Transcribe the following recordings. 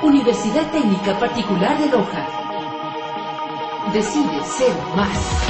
Universidad Técnica Particular de Loja. Decide ser más.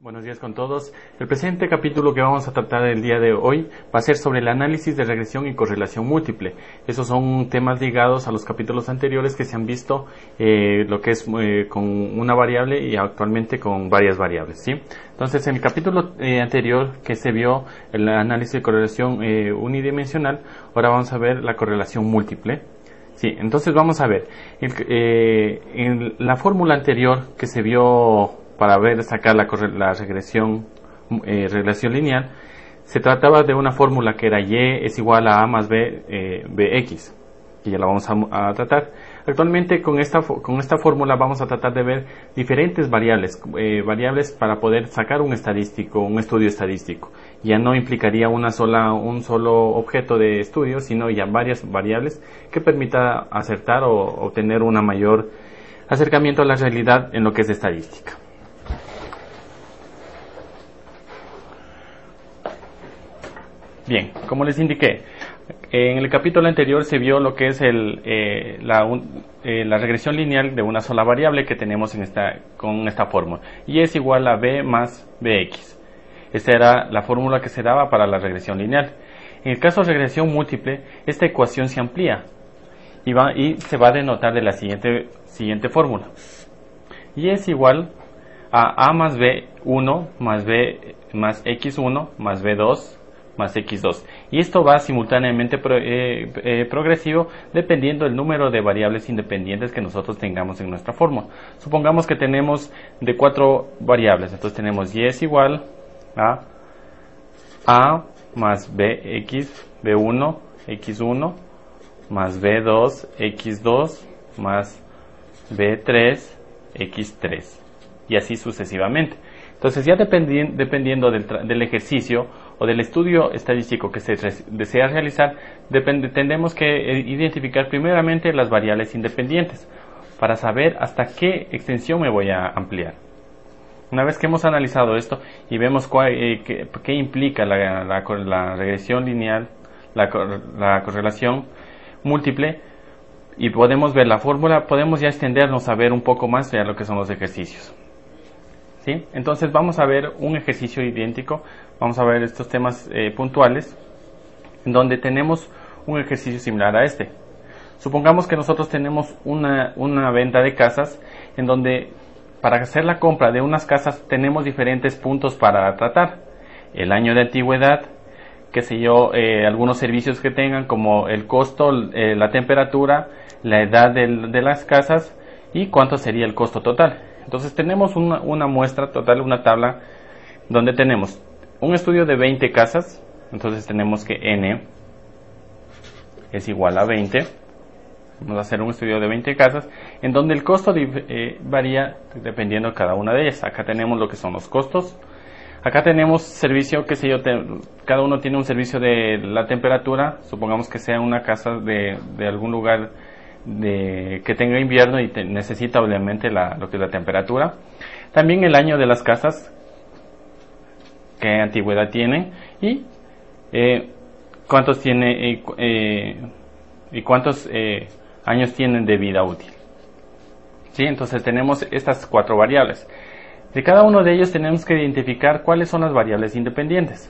Buenos días con todos. El presente capítulo que vamos a tratar el día de hoy va a ser sobre el análisis de regresión y correlación múltiple. Esos son temas ligados a los capítulos anteriores que se han visto, lo que es con una variable y actualmente con varias variables, ¿sí? Entonces, en el capítulo anterior que se vio el análisis de correlación unidimensional, ahora vamos a ver la correlación múltiple. Sí, entonces vamos a ver, en la fórmula anterior que se vio para sacar la regresión lineal, se trataba de una fórmula que era y es igual a más b, bx, que ya la vamos a tratar. Actualmente con esta fórmula vamos a tratar de ver diferentes variables para poder sacar un estudio estadístico. Ya no implicaría un solo objeto de estudio, sino ya varias variables que permita acertar o obtener una mayor acercamiento a la realidad en lo que es estadística. Bien, como les indiqué, en el capítulo anterior se vio lo que es la regresión lineal de una sola variable que tenemos con esta fórmula. Y es igual a b más bx. Esta era la fórmula que se daba para la regresión lineal. En el caso de regresión múltiple, esta ecuación se amplía y se va a denotar de la siguiente fórmula. Y es igual a más b1 más b más x1 más b2 más x2, y esto va simultáneamente progresivo dependiendo del número de variables independientes que nosotros tengamos en nuestra fórmula. Supongamos que tenemos de 4 variables, entonces tenemos y es igual a más b1 x1 más b2 x2 más b3 x3 y así sucesivamente. Entonces ya dependiendo del ejercicio o del estudio estadístico que se desea realizar, tendremos que identificar primeramente las variables independientes para saber hasta qué extensión me voy a ampliar. Una vez que hemos analizado esto y vemos qué implica la regresión lineal, la correlación múltiple, y podemos ver la fórmula, podemos ya extendernos a ver un poco más de lo que son los ejercicios. ¿Sí? Entonces vamos a ver un ejercicio idéntico, vamos a ver estos temas puntuales, en donde tenemos un ejercicio similar a este. Supongamos que nosotros tenemos una venta de casas, en donde para hacer la compra de unas casas tenemos diferentes puntos para tratar. El año de antigüedad, qué sé yo, algunos servicios que tengan, como el costo, la temperatura, la edad de las casas y cuánto sería el costo total. Entonces tenemos una muestra total, una tabla donde tenemos un estudio de 20 casas. Entonces tenemos que n es igual a 20. Vamos a hacer un estudio de 20 casas en donde el costo varía dependiendo de cada una de ellas. Acá tenemos lo que son los costos. Acá tenemos servicio, qué sé yo, cada uno tiene un servicio de la temperatura. Supongamos que sea una casa de algún lugar que tenga invierno y necesita obviamente lo que es la temperatura. También el año de las casas, qué antigüedad tienen y cuántos años tienen de vida útil. ¿Sí? Entonces tenemos estas 4 variables. De cada uno de ellos tenemos que identificar cuáles son las variables independientes.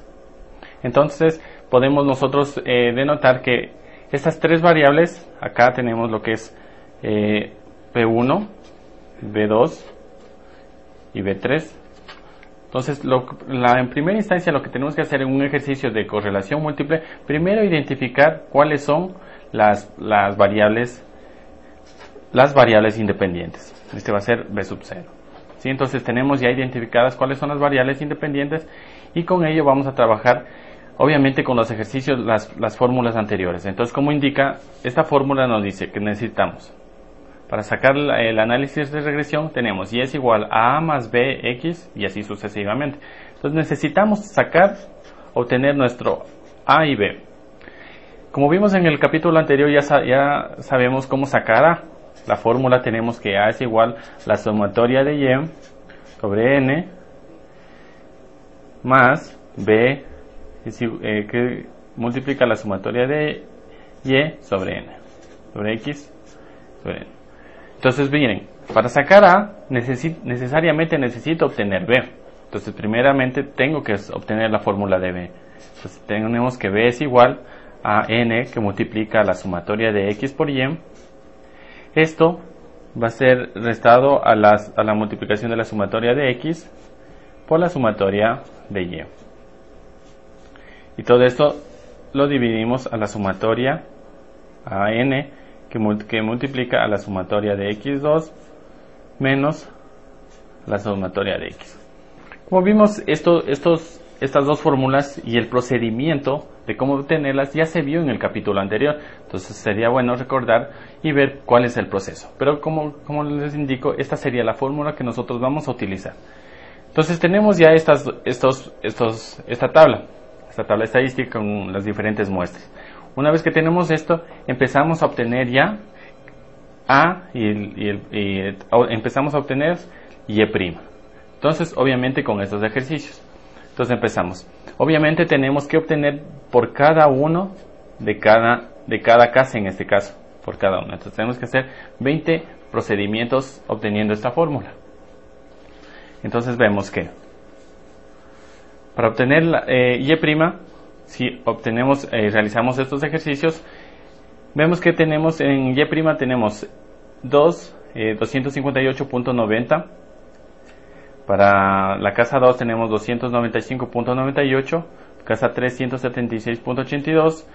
Entonces podemos nosotros denotar que estas 3 variables, acá tenemos lo que es P1, B2 y B3. Entonces, en primera instancia lo que tenemos que hacer en un ejercicio de correlación múltiple, primero identificar cuáles son las variables independientes. Este va a ser B sub 0. ¿Sí? Entonces tenemos ya identificadas cuáles son las variables independientes y con ello vamos a trabajar obviamente con los ejercicios, las fórmulas anteriores. Entonces, como indica, esta fórmula nos dice que necesitamos, para sacar el análisis de regresión, tenemos y es igual a A más BX y así sucesivamente. Entonces necesitamos obtener nuestro A y B. Como vimos en el capítulo anterior, ya sabemos cómo sacar A. la fórmula tenemos que A es igual a la sumatoria de Y sobre N más B que multiplica la sumatoria de Y sobre N, sobre X sobre N. Entonces miren, para sacar A necesariamente necesito obtener B. Entonces primeramente tengo que obtener la fórmula de B. Entonces tenemos que B es igual a N que multiplica la sumatoria de X por Y. Esto va a ser restado a la multiplicación de la sumatoria de X por la sumatoria de Y. Y todo esto lo dividimos a la sumatoria a N que multiplica a la sumatoria de X2 menos la sumatoria de X. Como vimos, estas dos fórmulas y el procedimiento de cómo obtenerlas ya se vio en el capítulo anterior. Entonces sería bueno recordar y ver cuál es el proceso. Pero como les indico, esta sería la fórmula que nosotros vamos a utilizar. Entonces tenemos ya esta tabla estadística con las diferentes muestras. Una vez que tenemos esto, empezamos a obtener ya A empezamos a obtener Y'. Entonces, obviamente con estos ejercicios. Entonces empezamos. Obviamente tenemos que obtener por cada uno de cada casa, en este caso, por cada uno. Entonces tenemos que hacer 20 procedimientos obteniendo esta fórmula. Entonces vemos que para obtener Y', si realizamos estos ejercicios, vemos que tenemos en Y' tenemos 258.90. Para la casa 2 tenemos 295.98, casa 3 176.82,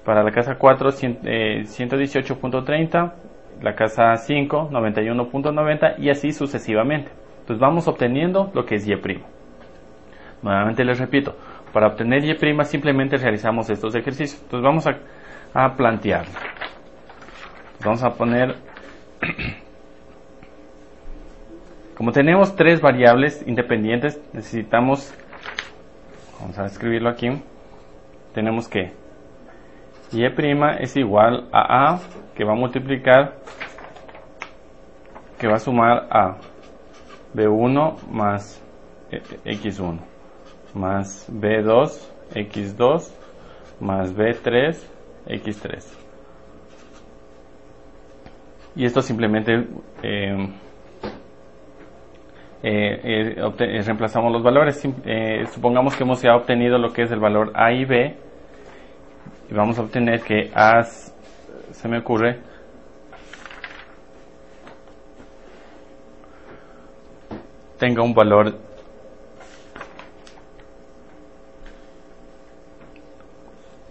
para la casa 4 118.30, la casa 5 91.90 y así sucesivamente. Entonces vamos obteniendo lo que es Y'. Nuevamente les repito, para obtener Y' simplemente realizamos estos ejercicios. Entonces vamos a plantearlo. Vamos a poner... Como tenemos tres variables independientes, necesitamos, vamos a escribirlo aquí, tenemos que Y' es igual a A, que va a multiplicar, que va a sumar a B1 más X1, más B2, X2, más B3, X3. Y esto simplemente... reemplazamos los valores. Supongamos que hemos ya obtenido lo que es el valor A y B, y vamos a obtener que A, se me ocurre, tenga un valor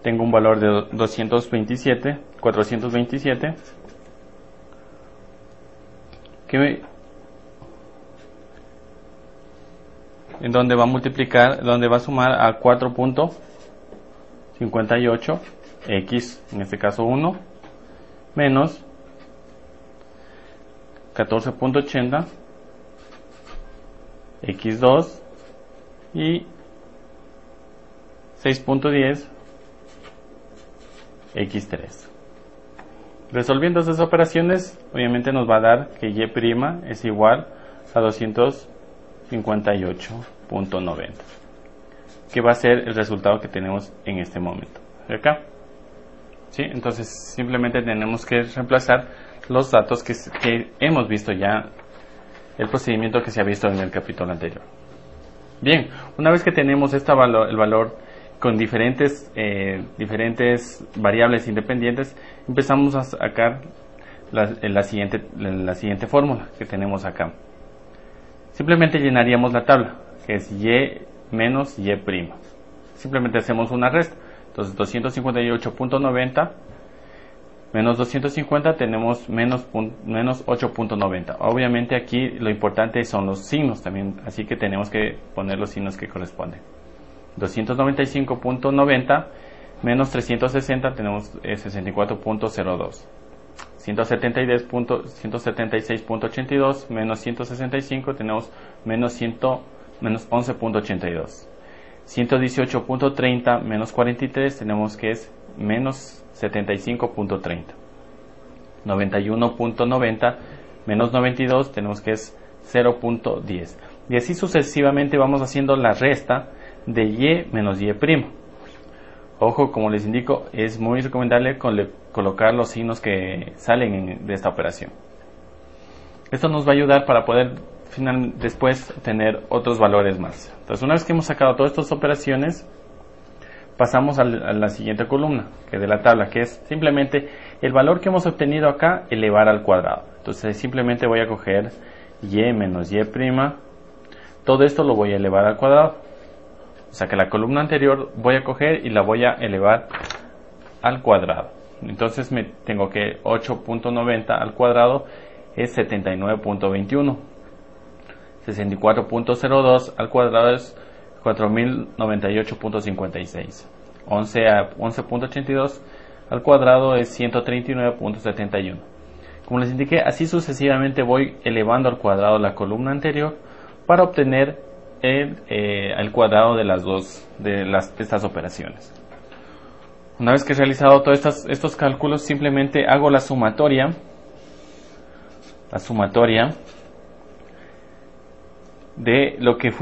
de 427, en donde va a multiplicar, donde va a sumar a 4.58 X, en este caso 1, menos 14.80 X2 y 6.10 X3. Resolviendo esas operaciones, obviamente nos va a dar que Y' es igual a 258.90, que va a ser el resultado que tenemos en este momento. ¿De acá? ¿Sí? Entonces simplemente tenemos que reemplazar los datos que hemos visto ya, el procedimiento que se ha visto en el capítulo anterior. Bien, una vez que tenemos el valor con diferentes variables independientes, empezamos a sacar la siguiente fórmula que tenemos acá. Simplemente llenaríamos la tabla, que es Y menos Y'. Simplemente hacemos una resta. Entonces 258.90 menos 250 tenemos menos 8.90. Obviamente aquí lo importante son los signos también, así que tenemos que poner los signos que corresponden. 295.90 menos 360 tenemos 64.02. 176.82 menos 165 tenemos menos 11.82. 118.30 menos 43 tenemos que es menos 75.30. 91.90 menos 92 tenemos que es 0.10. Y así sucesivamente vamos haciendo la resta de y menos y'. Ojo, como les indico, es muy recomendable colocar los signos que salen de esta operación. Esto nos va a ayudar para poder después tener otros valores más. Entonces, una vez que hemos sacado todas estas operaciones, pasamos a la siguiente columna, que es de la tabla, que es simplemente el valor que hemos obtenido acá, elevar al cuadrado. Entonces, simplemente voy a coger y menos y', todo esto lo voy a elevar al cuadrado. O sea que la columna anterior voy a coger y la voy a elevar al cuadrado. Entonces me tengo que 8.90 al cuadrado es 79.21. 64.02 al cuadrado es 4098.56. 11.82 al cuadrado es 139.71. Como les indiqué, así sucesivamente voy elevando al cuadrado la columna anterior para obtener el cuadrado de estas operaciones. Una vez que he realizado todos estos cálculos, simplemente hago la sumatoria de lo que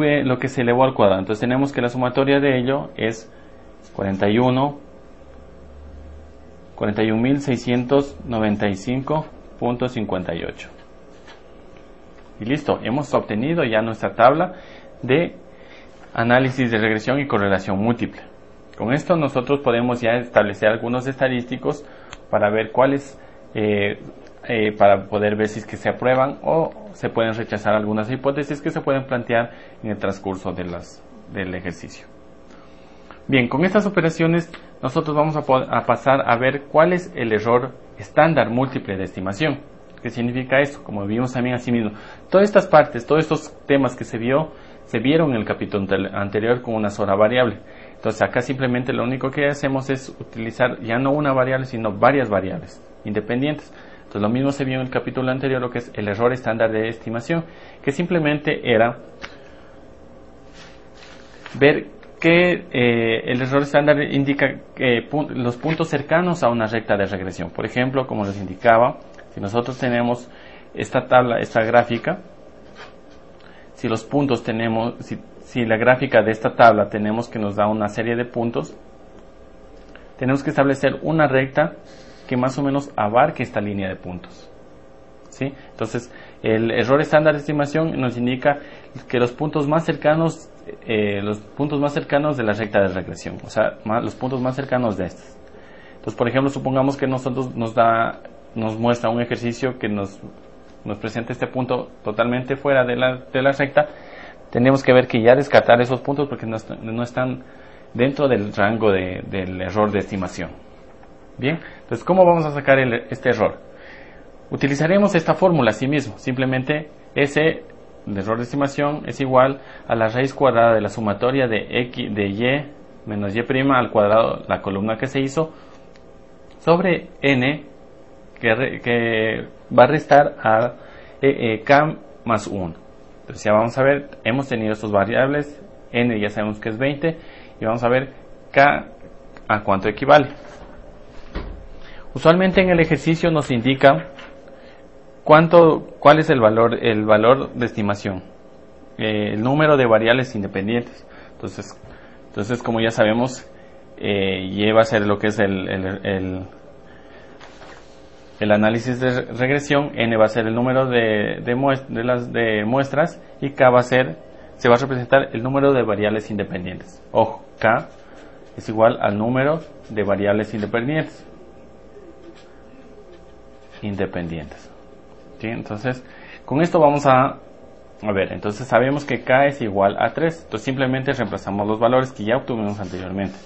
se elevó al cuadrado. Entonces tenemos que la sumatoria de ello es 41.695.58. Y listo, hemos obtenido ya nuestra tabla de análisis de regresión y correlación múltiple. Con esto nosotros podemos ya establecer algunos estadísticos para ver cuáles, para poder ver si es que se aprueban o se pueden rechazar algunas hipótesis que se pueden plantear en el transcurso del ejercicio. Bien, con estas operaciones nosotros vamos a pasar a ver cuál es el error estándar múltiple de estimación. ¿Qué significa esto? Como vimos también así mismo, todas estas partes, todos estos temas que se vieron en el capítulo anterior con una sola variable. Entonces acá simplemente lo único que hacemos es utilizar ya no una variable, sino varias variables independientes. Entonces lo mismo se vio en el capítulo anterior, lo que es el error estándar de estimación, que simplemente era ver que el error estándar indica los puntos cercanos a una recta de regresión. Por ejemplo, como les indicaba, si nosotros tenemos esta tabla, esta gráfica, si los puntos tenemos, si la gráfica de esta tabla tenemos que nos da una serie de puntos, tenemos que establecer una recta que más o menos abarque esta línea de puntos. ¿Sí? Entonces, el error estándar de estimación nos indica que los puntos más cercanos de la recta de regresión, o sea, los puntos más cercanos de estas. Entonces, por ejemplo, supongamos que nosotros nos muestra un ejercicio que nos presenta este punto totalmente fuera de la recta. Tenemos que ver que ya descartar esos puntos porque no están dentro del rango del error de estimación. Bien, entonces, ¿cómo vamos a sacar este error? Utilizaremos esta fórmula así mismo. Simplemente el error de estimación es igual a la raíz cuadrada de la sumatoria de y menos y' al cuadrado, la columna que se hizo, sobre n, que va a restar a k más 1. Entonces ya vamos a ver, hemos tenido estas variables, n ya sabemos que es 20, y vamos a ver k a cuánto equivale. Usualmente en el ejercicio nos indica cuál es el valor de estimación, el número de variables independientes. Entonces como ya sabemos, y va a ser lo que es el análisis de regresión, n va a ser el número de muestras y k se va a representar el número de variables independientes. Ojo, k es igual al número de variables independientes. ¿Sí? Entonces, con esto vamos a ver, entonces sabemos que k es igual a 3, entonces simplemente reemplazamos los valores que ya obtuvimos anteriormente.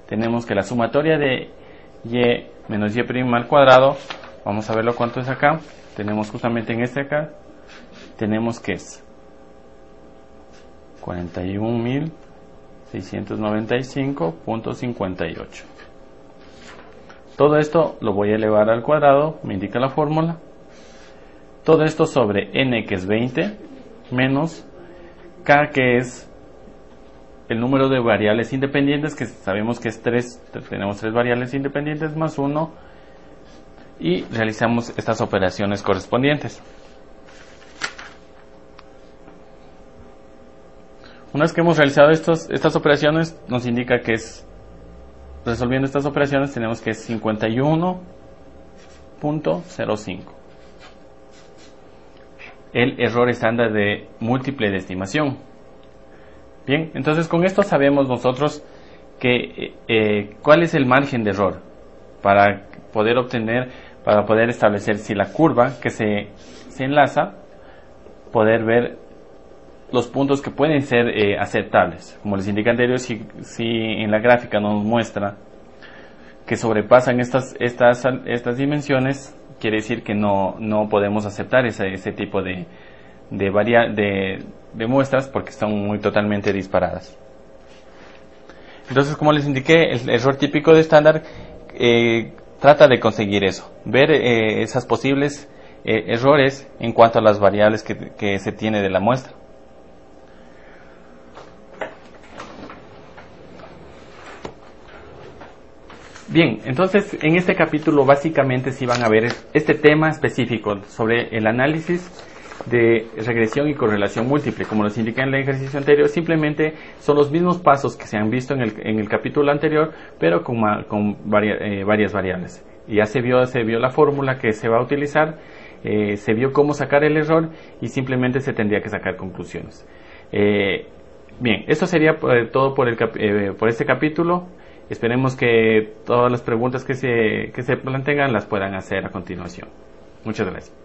Tenemos que la sumatoria de y menos y' al cuadrado, vamos a verlo cuánto es acá, tenemos justamente en este acá, tenemos que es 41.695.58. Todo esto lo voy a elevar al cuadrado, me indica la fórmula. Todo esto sobre n, que es 20, menos k, que es el número de variables independientes, que sabemos que es 3, tenemos 3 variables independientes más 1, y realizamos estas operaciones correspondientes. Una vez que hemos realizado estas operaciones, nos indica que resolviendo estas operaciones tenemos que es 51.05. El error estándar de múltiple de estimación. Bien, entonces con esto sabemos nosotros cuál es el margen de error para poder establecer si la curva que se enlaza, poder ver los puntos que pueden ser aceptables. Como les indiqué anterior, si en la gráfica nos muestra que sobrepasan estas dimensiones, quiere decir que no podemos aceptar ese tipo de muestras porque están totalmente disparadas. Entonces, como les indiqué, el error típico de estándar trata de conseguir eso, ver esas posibles errores en cuanto a las variables que se tiene de la muestra. Bien, entonces en este capítulo básicamente sí van a ver este tema específico sobre el análisis de regresión y correlación múltiple. Como les indiqué en el ejercicio anterior, simplemente son los mismos pasos que se han visto en el capítulo anterior, pero con varias variables. Ya se vio la fórmula que se va a utilizar, se vio cómo sacar el error y simplemente se tendría que sacar conclusiones. Bien, esto sería todo por este capítulo. Esperemos que todas las preguntas que se planteen las puedan hacer a continuación. Muchas gracias.